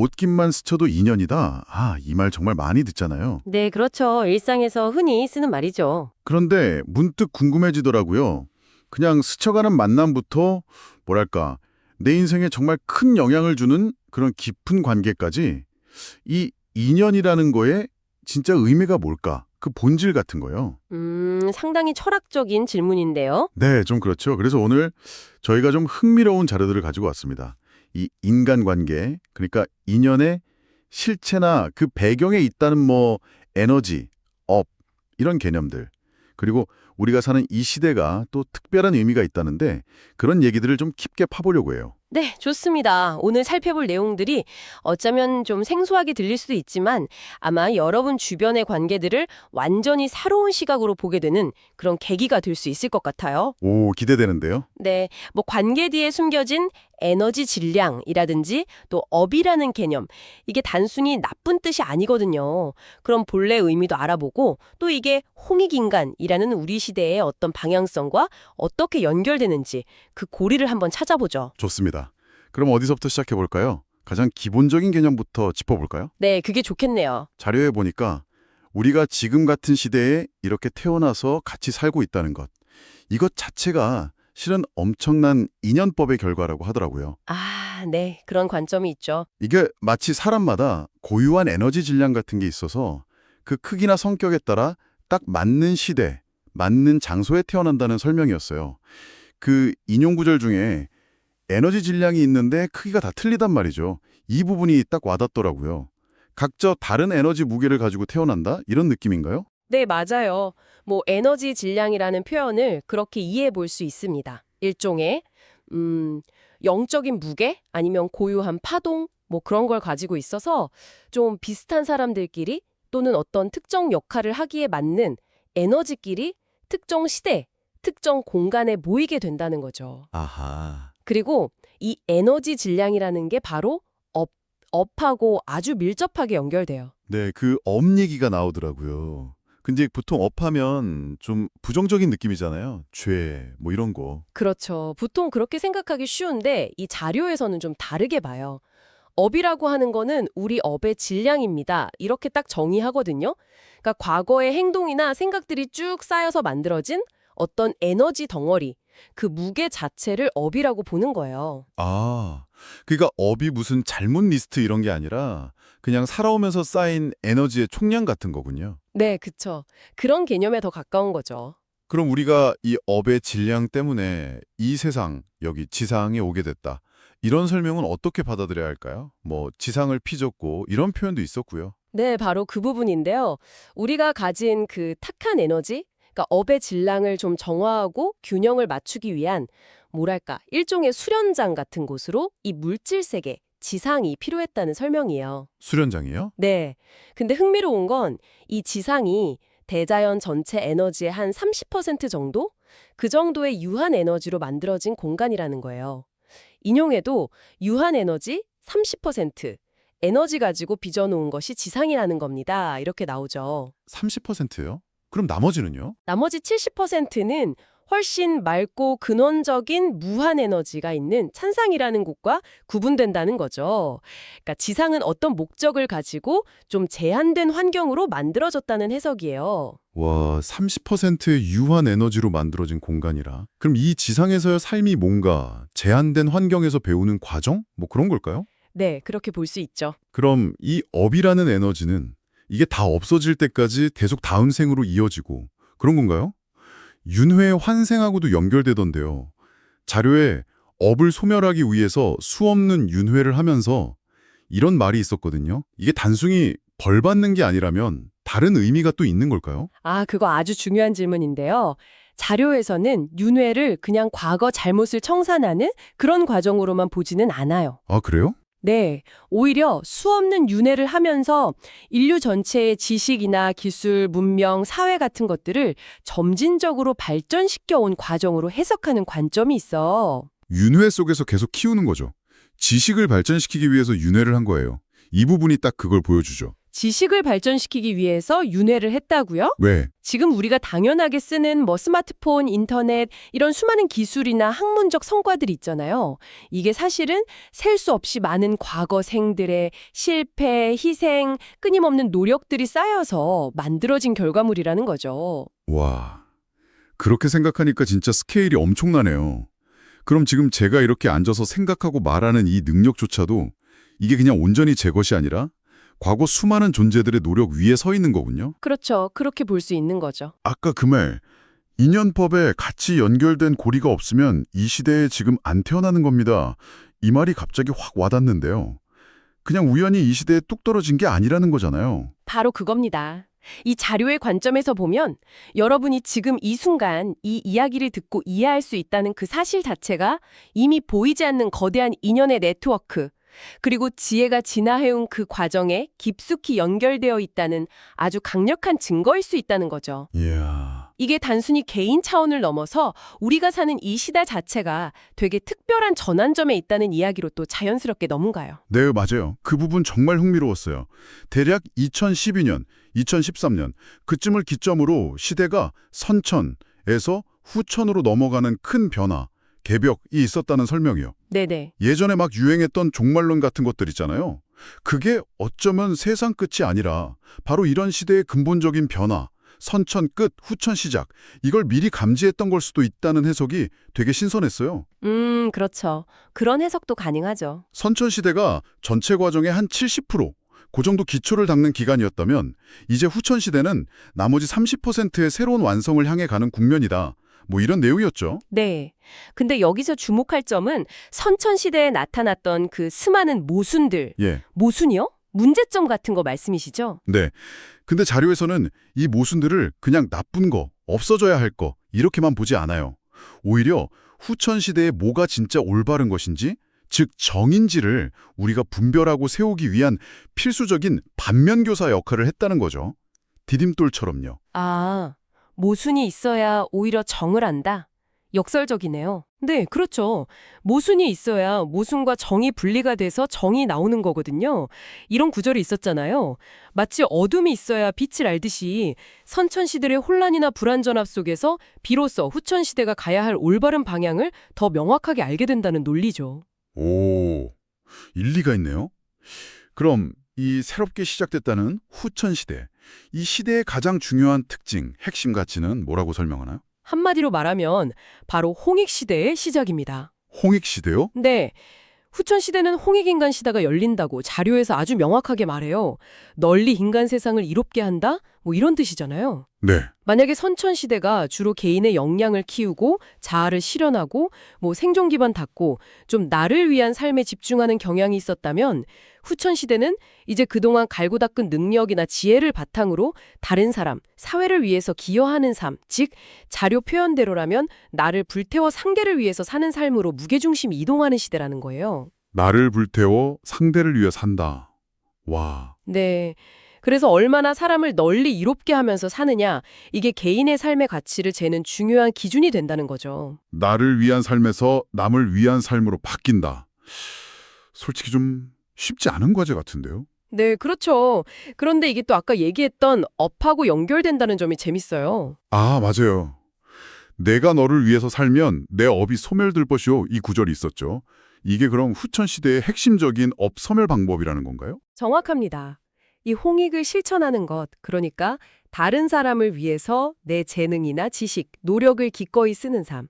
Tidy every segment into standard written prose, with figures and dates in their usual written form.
옷깃만 스쳐도 인연이다. 이 말 정말 많이 듣잖아요. 네, 그렇죠. 일상에서 흔히 쓰는 말이죠. 그런데 문득 궁금해지더라고요. 그냥 스쳐가는 만남부터 뭐랄까 내 인생에 정말 큰 영향을 주는 그런 깊은 관계까지 이 인연이라는 거에 진짜 의미가 뭘까? 그 본질 같은 거요. 상당히 철학적인 질문인데요. 네, 좀 그렇죠. 그래서 오늘 저희가 좀 흥미로운 자료들을 가지고 왔습니다. 이 인간관계, 그러니까 인연의 실체나 그 배경에 있다는 에너지, 업, 이런 개념들. 그리고 우리가 사는 이 시대가 또 특별한 의미가 있다는데 그런 얘기들을 좀 깊게 파보려고 해요. 네, 좋습니다. 오늘 살펴볼 내용들이 어쩌면 좀 생소하게 들릴 수도 있지만 아마 여러분 주변의 관계들을 완전히 새로운 시각으로 보게 되는 그런 계기가 될 수 있을 것 같아요. 오, 기대되는데요. 네, 관계 뒤에 숨겨진 에너지 질량이라든지 또 업이라는 개념, 이게 단순히 나쁜 뜻이 아니거든요. 그럼 본래 의미도 알아보고 또 이게 홍익인간이라는 우리 시대의 어떤 방향성과 어떻게 연결되는지 그 고리를 한번 찾아보죠. 좋습니다. 그럼 어디서부터 시작해 볼까요? 가장 기본적인 개념부터 짚어볼까요? 네, 그게 좋겠네요. 자료에 보니까 우리가 지금 같은 시대에 이렇게 태어나서 같이 살고 있다는 것, 이것 자체가 실은 엄청난 인연법의 결과라고 하더라고요. 아, 네, 그런 관점이 있죠. 이게 마치 사람마다 고유한 에너지 질량 같은 게 있어서 그 크기나 성격에 따라 딱 맞는 시대, 맞는 장소에 태어난다는 설명이었어요. 그 인용 구절 중에 에너지 질량이 있는데 크기가 다 틀리단 말이죠. 이 부분이 딱 와닿더라고요. 각자 다른 에너지 무게를 가지고 태어난다? 이런 느낌인가요? 네, 맞아요. 에너지 질량이라는 표현을 그렇게 이해해 볼 수 있습니다. 일종의 영적인 무게 아니면 고유한 파동 그런 걸 가지고 있어서 좀 비슷한 사람들끼리 또는 어떤 특정 역할을 하기에 맞는 에너지끼리 특정 시대, 특정 공간에 모이게 된다는 거죠. 아하. 그리고 이 에너지 질량이라는 게 바로 업하고 아주 밀접하게 연결돼요. 네, 그 업 얘기가 나오더라고요. 근데 보통 업하면 좀 부정적인 느낌이잖아요. 죄, 이런 거. 그렇죠. 보통 그렇게 생각하기 쉬운데 이 자료에서는 좀 다르게 봐요. 업이라고 하는 거는 우리 업의 질량입니다. 이렇게 딱 정의하거든요. 그러니까 과거의 행동이나 생각들이 쭉 쌓여서 만들어진 어떤 에너지 덩어리, 그 무게 자체를 업이라고 보는 거예요. 그러니까 업이 무슨 잘못 리스트 이런 게 아니라 그냥 살아오면서 쌓인 에너지의 총량 같은 거군요. 네, 그쵸. 그런 개념에 더 가까운 거죠. 그럼 우리가 이 업의 질량 때문에 이 세상, 여기 지상에 오게 됐다. 이런 설명은 어떻게 받아들여야 할까요? 지상을 피졌고 이런 표현도 있었고요. 네, 바로 그 부분인데요. 우리가 가진 그 탁한 에너지, 그러니까 업의 질량을 좀 정화하고 균형을 맞추기 위한 일종의 수련장 같은 곳으로 이 물질 세계, 지상이 필요했다는 설명이에요. 수련장이요? 네. 근데 흥미로운 건 이 지상이 대자연 전체 에너지의 한 30% 정도? 그 정도의 유한 에너지로 만들어진 공간이라는 거예요. 인용해도 유한 에너지 30%, 에너지 가지고 빚어놓은 것이 지상이라는 겁니다. 이렇게 나오죠. 30%요? 그럼 나머지는요? 나머지 70%는 훨씬 맑고 근원적인 무한 에너지가 있는 찬상이라는 곳과 구분된다는 거죠. 그러니까 지상은 어떤 목적을 가지고 좀 제한된 환경으로 만들어졌다는 해석이에요. 와, 30%의 유한 에너지로 만들어진 공간이라. 그럼 이 지상에서의 삶이 뭔가 제한된 환경에서 배우는 과정? 그런 걸까요? 네, 그렇게 볼 수 있죠. 그럼 이 업이라는 에너지는 이게 다 없어질 때까지 계속 다음 생으로 이어지고 그런 건가요? 윤회의 환생하고도 연결되던데요. 자료에 업을 소멸하기 위해서 수없는 윤회를 하면서 이런 말이 있었거든요. 이게 단순히 벌 받는 게 아니라면 다른 의미가 또 있는 걸까요? 아, 그거 아주 중요한 질문인데요. 자료에서는 윤회를 그냥 과거 잘못을 청산하는 그런 과정으로만 보지는 않아요. 아, 그래요? 네, 오히려 수없는 윤회를 하면서 인류 전체의 지식이나 기술, 문명, 사회 같은 것들을 점진적으로 발전시켜 온 과정으로 해석하는 관점이 있어. 윤회 속에서 계속 키우는 거죠. 지식을 발전시키기 위해서 윤회를 한 거예요. 이 부분이 딱 그걸 보여주죠. 지식을 발전시키기 위해서 윤회를 했다고요? 왜? 지금 우리가 당연하게 쓰는 뭐 스마트폰, 인터넷 이런 수많은 기술이나 학문적 성과들이 있잖아요. 이게 사실은 셀 수 없이 많은 과거 생들의 실패, 희생, 끊임없는 노력들이 쌓여서 만들어진 결과물이라는 거죠. 와, 그렇게 생각하니까 진짜 스케일이 엄청나네요. 그럼 지금 제가 이렇게 앉아서 생각하고 말하는 이 능력조차도 이게 그냥 온전히 제 것이 아니라 과거 수많은 존재들의 노력 위에 서 있는 거군요. 그렇죠. 그렇게 볼 수 있는 거죠. 아까 그 말, 인연법에 같이 연결된 고리가 없으면 이 시대에 지금 안 태어나는 겁니다. 이 말이 갑자기 확 와닿는데요. 그냥 우연히 이 시대에 뚝 떨어진 게 아니라는 거잖아요. 바로 그겁니다. 이 자료의 관점에서 보면 여러분이 지금 이 순간 이 이야기를 듣고 이해할 수 있다는 그 사실 자체가 이미 보이지 않는 거대한 인연의 네트워크, 그리고 지혜가 진화해온 그 과정에 깊숙이 연결되어 있다는 아주 강력한 증거일 수 있다는 거죠. 이야. 이게 단순히 개인 차원을 넘어서 우리가 사는 이 시대 자체가 되게 특별한 전환점에 있다는 이야기로 또 자연스럽게 넘어가요. 네, 맞아요. 그 부분 정말 흥미로웠어요. 대략 2012년, 2013년 그쯤을 기점으로 시대가 선천에서 후천으로 넘어가는 큰 변화, 개벽이 있었다는 설명이요. 네네. 예전에 막 유행했던 종말론 같은 것들 있잖아요. 그게 어쩌면 세상 끝이 아니라 바로 이런 시대의 근본적인 변화, 선천 끝, 후천 시작, 이걸 미리 감지했던 걸 수도 있다는 해석이 되게 신선했어요. 그렇죠. 그런 해석도 가능하죠. 선천 시대가 전체 과정의 한 70%, 그 정도 기초를 닦는 기간이었다면 이제 후천 시대는 나머지 30%의 새로운 완성을 향해 가는 국면이다. 뭐 이런 내용이었죠. 네. 근데 여기서 주목할 점은 선천시대에 나타났던 그 수많은 모순들. 예. 모순이요? 문제점 같은 거 말씀이시죠? 네. 근데 자료에서는 이 모순들을 그냥 나쁜 거, 없어져야 할 거, 이렇게만 보지 않아요. 오히려 후천 시대에 뭐가 진짜 올바른 것인지, 즉 정인지를 우리가 분별하고 세우기 위한 필수적인 반면교사 역할을 했다는 거죠. 디딤돌처럼요. 아, 모순이 있어야 오히려 정을 안다. 역설적이네요. 네, 그렇죠. 모순이 있어야 모순과 정이 분리가 돼서 정이 나오는 거거든요. 이런 구절이 있었잖아요. 마치 어둠이 있어야 빛을 알듯이 선천시들의 혼란이나 불안전압 속에서 비로소 후천시대가 가야 할 올바른 방향을 더 명확하게 알게 된다는 논리죠. 오, 일리가 있네요. 그럼 이 새롭게 시작됐다는 후천 시대, 이 시대의 가장 중요한 특징, 핵심 가치는 뭐라고 설명하나요? 한마디로 말하면 바로 홍익시대의 시작입니다. 홍익 시대요? 네. 후천시대는 홍익인간 시대가 열린다고 자료에서 아주 명확하게 말해요. 널리 인간 세상을 이롭게 한다? 뭐 이런 뜻이잖아요. 네. 만약에 선천시대가 주로 개인의 역량을 키우고 자아를 실현하고 뭐 생존 기반 닦고 좀 나를 위한 삶에 집중하는 경향이 있었다면 후천시대는 이제 그동안 갈고 닦은 능력이나 지혜를 바탕으로 다른 사람, 사회를 위해서 기여하는 삶, 즉 자료 표현대로라면 나를 불태워 상대를 위해서 사는 삶으로 무게중심이 이동하는 시대라는 거예요. 나를 불태워 상대를 위해 산다. 와. 네. 그래서 얼마나 사람을 널리 이롭게 하면서 사느냐, 이게 개인의 삶의 가치를 재는 중요한 기준이 된다는 거죠. 나를 위한 삶에서 남을 위한 삶으로 바뀐다. 솔직히 좀 쉽지 않은 과제 같은데요? 네, 그렇죠. 그런데 이게 또 아까 얘기했던 업하고 연결된다는 점이 재밌어요. 아, 맞아요. 내가 너를 위해서 살면 내 업이 소멸될 것이오. 이 구절이 있었죠. 이게 그럼 후천 시대의 핵심적인 업 소멸 방법이라는 건가요? 정확합니다. 이 홍익을 실천하는 것, 그러니까 다른 사람을 위해서 내 재능이나 지식, 노력을 기꺼이 쓰는 삶.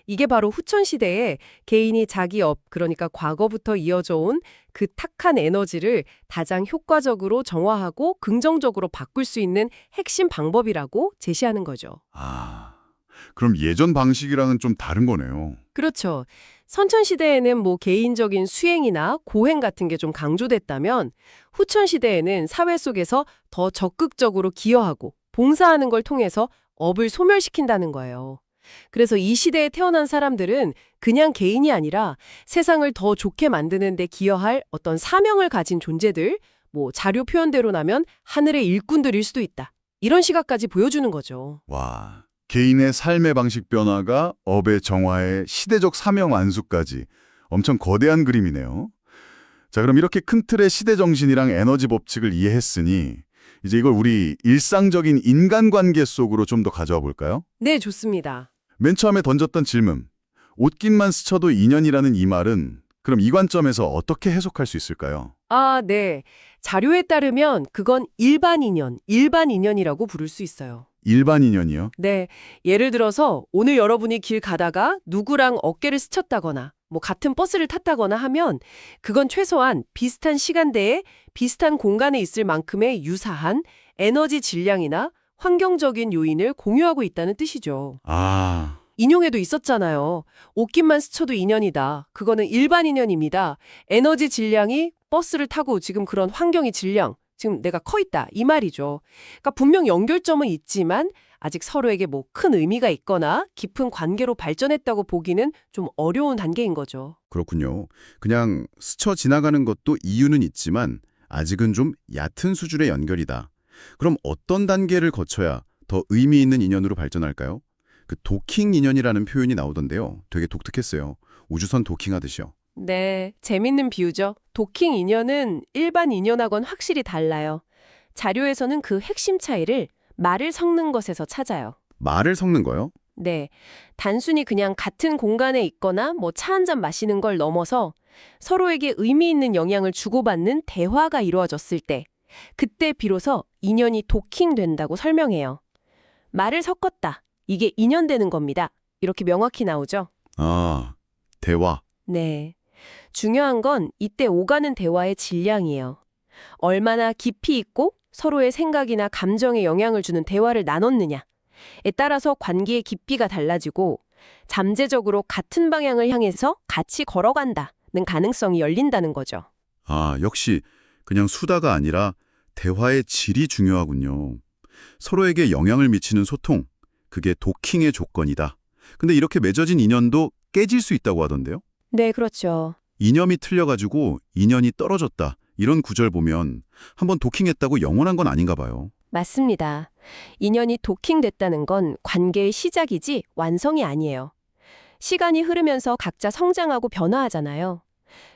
이게 바로 후천시대에 개인이 자기 업, 그러니까 과거부터 이어져 온 그 탁한 에너지를 가장 효과적으로 정화하고 긍정적으로 바꿀 수 있는 핵심 방법이라고 제시하는 거죠. 아, 그럼 예전 방식이랑은 좀 다른 거네요. 그렇죠. 선천시대에는 뭐 개인적인 수행이나 고행 같은 게 좀 강조됐다면 후천시대에는 사회 속에서 더 적극적으로 기여하고 봉사하는 걸 통해서 업을 소멸시킨다는 거예요. 그래서 이 시대에 태어난 사람들은 그냥 개인이 아니라 세상을 더 좋게 만드는 데 기여할 어떤 사명을 가진 존재들, 뭐 자료 표현대로라면 하늘의 일꾼들일 수도 있다. 이런 시각까지 보여주는 거죠. 와, 개인의 삶의 방식 변화가 업의 정화에 시대적 사명 안수까지 엄청 거대한 그림이네요. 자, 그럼 이렇게 큰 틀의 시대 정신이랑 에너지 법칙을 이해했으니 이제 이걸 우리 일상적인 인간관계 속으로 좀 더 가져와 볼까요? 네, 좋습니다. 맨 처음에 던졌던 질문. 옷깃만 스쳐도 인연이라는 이 말은 그럼 이 관점에서 어떻게 해석할 수 있을까요? 아, 네. 자료에 따르면 그건 일반 인연이라고 부를 수 있어요. 일반 인연이요? 네. 예를 들어서 오늘 여러분이 길 가다가 누구랑 어깨를 스쳤다거나 뭐 같은 버스를 탔다거나 하면 그건 최소한 비슷한 시간대에 비슷한 공간에 있을 만큼의 유사한 에너지 질량이나 환경적인 요인을 공유하고 있다는 뜻이죠. 아, 인용에도 있었잖아요. 옷깃만 스쳐도 인연이다. 그거는 일반 인연입니다. 에너지 질량이 버스를 타고 지금 그런 환경의 질량, 지금 내가 커 있다. 이 말이죠. 그러니까 분명 연결점은 있지만 아직 서로에게 뭐 큰 의미가 있거나 깊은 관계로 발전했다고 보기는 좀 어려운 단계인 거죠. 그렇군요. 그냥 스쳐 지나가는 것도 이유는 있지만 아직은 좀 얕은 수준의 연결이다. 그럼 어떤 단계를 거쳐야 더 의미 있는 인연으로 발전할까요? 그 도킹 인연이라는 표현이 나오던데요. 되게 독특했어요. 우주선 도킹하듯이요. 네, 재밌는 비유죠. 도킹 인연은 일반 인연하고는 확실히 달라요. 자료에서는 그 핵심 차이를 말을 섞는 것에서 찾아요. 말을 섞는 거요? 네, 단순히 그냥 같은 공간에 있거나 뭐 차 한 잔 마시는 걸 넘어서 서로에게 의미 있는 영향을 주고받는 대화가 이루어졌을 때, 그때 비로소 인연이 도킹된다고 설명해요. 말을 섞었다. 이게 인연되는 겁니다. 이렇게 명확히 나오죠. 아, 대화. 네. 중요한 건 이때 오가는 대화의 질량이에요. 얼마나 깊이 있고 서로의 생각이나 감정에 영향을 주는 대화를 나눴느냐에 따라서 관계의 깊이가 달라지고 잠재적으로 같은 방향을 향해서 같이 걸어간다는 가능성이 열린다는 거죠. 아, 역시 그냥 수다가 아니라 대화의 질이 중요하군요. 서로에게 영향을 미치는 소통, 그게 도킹의 조건이다. 근데 이렇게 맺어진 인연도 깨질 수 있다고 하던데요? 네, 그렇죠. 이념이 틀려가지고 인연이 떨어졌다. 이런 구절 보면 한번 도킹했다고 영원한 건 아닌가 봐요. 맞습니다. 인연이 도킹됐다는 건 관계의 시작이지 완성이 아니에요. 시간이 흐르면서 각자 성장하고 변화하잖아요.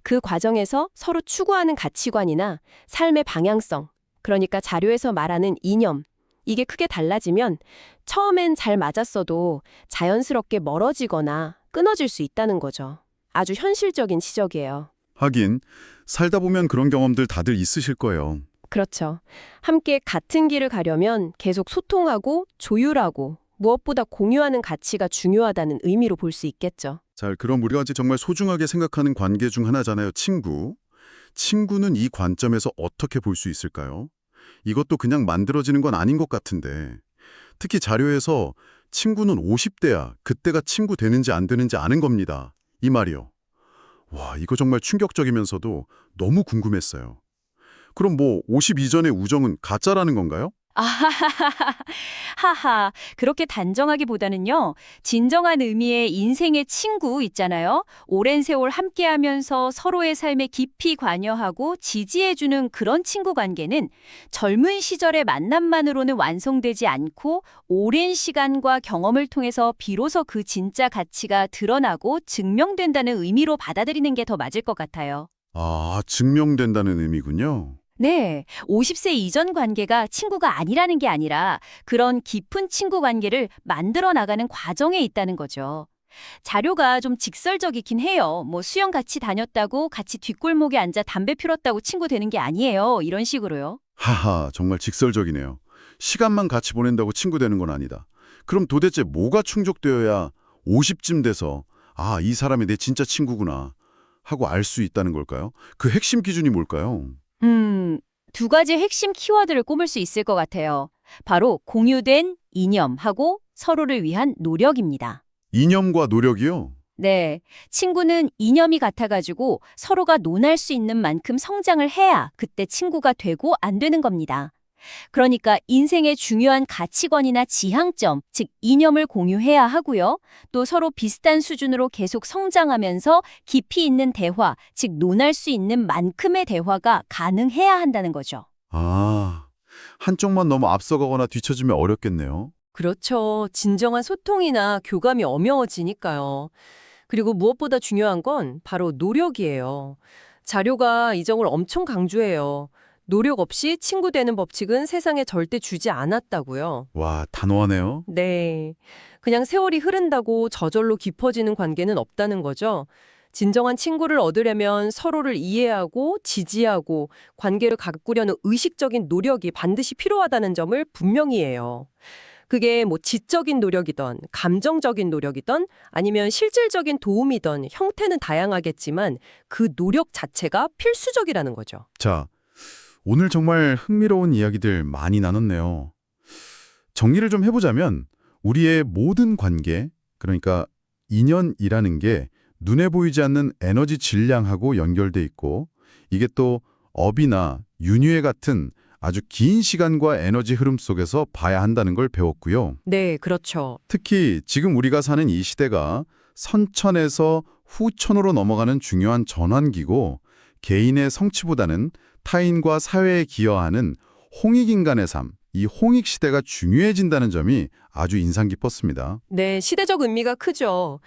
그 과정에서 서로 추구하는 가치관이나 삶의 방향성, 그러니까 자료에서 말하는 이념, 이게 크게 달라지면 처음엔 잘 맞았어도 자연스럽게 멀어지거나 끊어질 수 있다는 거죠. 아주 현실적인 지적이에요. 하긴 살다 보면 그런 경험들 다들 있으실 거예요. 그렇죠. 함께 같은 길을 가려면 계속 소통하고 조율하고 무엇보다 공유하는 가치가 중요하다는 의미로 볼 수 있겠죠. 잘, 그럼 우리가 아직 정말 소중하게 생각하는 관계 중 하나잖아요, 친구. 친구는 이 관점에서 어떻게 볼 수 있을까요? 이것도 그냥 만들어지는 건 아닌 것 같은데. 특히 자료에서 친구는 50대야, 그때가 친구 되는지 안 되는지 아는 겁니다. 이 말이요. 와, 이거 정말 충격적이면서도 너무 궁금했어요. 그럼 뭐 50 이전의 우정은 가짜라는 건가요? 하하, 그렇게 단정하기보다는요, 진정한 의미의 인생의 친구 있잖아요. 오랜 세월 함께하면서 서로의 삶에 깊이 관여하고 지지해주는 그런 친구 관계는 젊은 시절의 만남만으로는 완성되지 않고 오랜 시간과 경험을 통해서 비로소 그 진짜 가치가 드러나고 증명된다는 의미로 받아들이는 게 더 맞을 것 같아요. 아, 증명된다는 의미군요. 네, 50세 이전 관계가 친구가 아니라는 게 아니라 그런 깊은 친구 관계를 만들어 나가는 과정에 있다는 거죠. 자료가 좀 직설적이긴 해요. 뭐 수영 같이 다녔다고 같이 뒷골목에 앉아 담배 피웠다고 친구 되는 게 아니에요. 이런 식으로요. 하하, 정말 직설적이네요. 시간만 같이 보낸다고 친구 되는 건 아니다. 그럼 도대체 뭐가 충족되어야 50쯤 돼서 아, 이 사람이 내 진짜 친구구나 하고 알 수 있다는 걸까요? 그 핵심 기준이 뭘까요? 두 가지 핵심 키워드를 꼽을 수 있을 것 같아요. 바로 공유된 이념하고 서로를 위한 노력입니다. 이념과 노력이요? 네, 친구는 이념이 같아가지고 서로가 논할 수 있는 만큼 성장을 해야 그때 친구가 되고 안 되는 겁니다. 그러니까 인생의 중요한 가치관이나 지향점, 즉 이념을 공유해야 하고요. 또 서로 비슷한 수준으로 계속 성장하면서 깊이 있는 대화, 즉 논할 수 있는 만큼의 대화가 가능해야 한다는 거죠. 아, 한쪽만 너무 앞서가거나 뒤처지면 어렵겠네요. 그렇죠. 진정한 소통이나 교감이 어려워지니까요. 그리고 무엇보다 중요한 건 바로 노력이에요. 자료가 이 점을 엄청 강조해요. 노력 없이 친구 되는 법칙은 세상에 절대 주지 않았다고요. 와, 단호하네요. 네. 그냥 세월이 흐른다고 저절로 깊어지는 관계는 없다는 거죠. 진정한 친구를 얻으려면 서로를 이해하고 지지하고 관계를 가꾸려는 의식적인 노력이 반드시 필요하다는 점을 분명히 해요. 그게 뭐 지적인 노력이든 감정적인 노력이든 아니면 실질적인 도움이든 형태는 다양하겠지만 그 노력 자체가 필수적이라는 거죠. 자, 오늘 정말 흥미로운 이야기들 많이 나눴네요. 정리를 좀 해보자면 우리의 모든 관계, 그러니까 인연이라는 게 눈에 보이지 않는 에너지 질량하고 연결돼 있고 이게 또 업이나 윤회 같은 아주 긴 시간과 에너지 흐름 속에서 봐야 한다는 걸 배웠고요. 네, 그렇죠. 특히 지금 우리가 사는 이 시대가 선천에서 후천으로 넘어가는 중요한 전환기고 개인의 성취보다는 타인과 사회에 기여하는 홍익인간의 삶, 이 홍익 시대가 중요해진다는 점이 아주 인상 깊었습니다. 네, 시대적 의미가 크죠.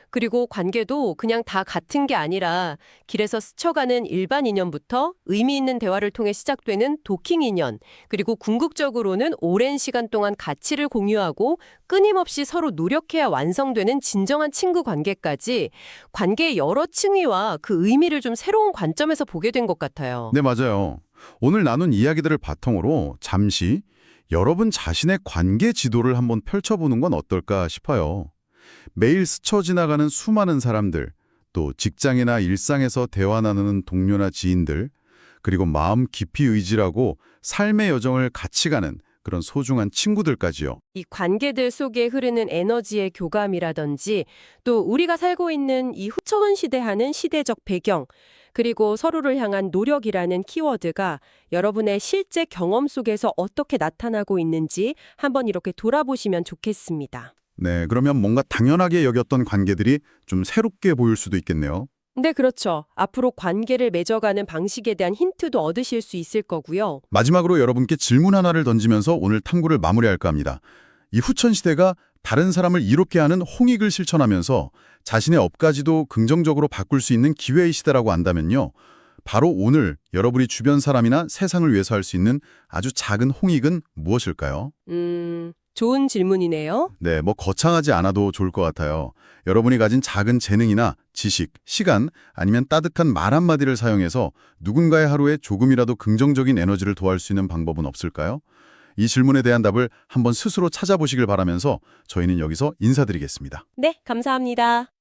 그리고 관계도 그냥 다 같은 게 아니라 길에서 스쳐가는 일반 인연부터 의미 있는 대화를 통해 시작되는 도킹 인연, 그리고 궁극적으로는 오랜 시간 동안 가치를 공유하고 끊임없이 서로 노력해야 완성되는 진정한 친구 관계까지 관계의 여러 층위와 그 의미를 좀 새로운 관점에서 보게 된 것 같아요. 네, 맞아요. 오늘 나눈 이야기들을 바탕으로 잠시 여러분 자신의 관계 지도를 한번 펼쳐보는 건 어떨까 싶어요. 매일 스쳐 지나가는 수많은 사람들, 또 직장이나 일상에서 대화 나누는 동료나 지인들, 그리고 마음 깊이 의지라고 삶의 여정을 같이 가는 그런 소중한 친구들까지요. 이 관계들 속에 흐르는 에너지의 교감이라든지 또 우리가 살고 있는 이 후천 시대하는 시대적 배경 그리고 서로를 향한 노력이라는 키워드가 여러분의 실제 경험 속에서 어떻게 나타나고 있는지 한번 이렇게 돌아보시면 좋겠습니다. 네, 그러면 뭔가 당연하게 여겼던 관계들이 좀 새롭게 보일 수도 있겠네요. 네, 그렇죠. 앞으로 관계를 맺어가는 방식에 대한 힌트도 얻으실 수 있을 거고요. 마지막으로 여러분께 질문 하나를 던지면서 오늘 탐구를 마무리할까 합니다. 이 후천 시대가 다른 사람을 이롭게 하는 홍익을 실천하면서 자신의 업까지도 긍정적으로 바꿀 수 있는 기회의 시대라고 한다면요. 바로 오늘 여러분이 주변 사람이나 세상을 위해서 할 수 있는 아주 작은 홍익은 무엇일까요? 좋은 질문이네요. 네, 뭐 거창하지 않아도 좋을 것 같아요. 여러분이 가진 작은 재능이나 지식, 시간, 아니면 따뜻한 말 한마디를 사용해서 누군가의 하루에 조금이라도 긍정적인 에너지를 더할 수 있는 방법은 없을까요? 이 질문에 대한 답을 한번 스스로 찾아보시길 바라면서 저희는 여기서 인사드리겠습니다. 네, 감사합니다.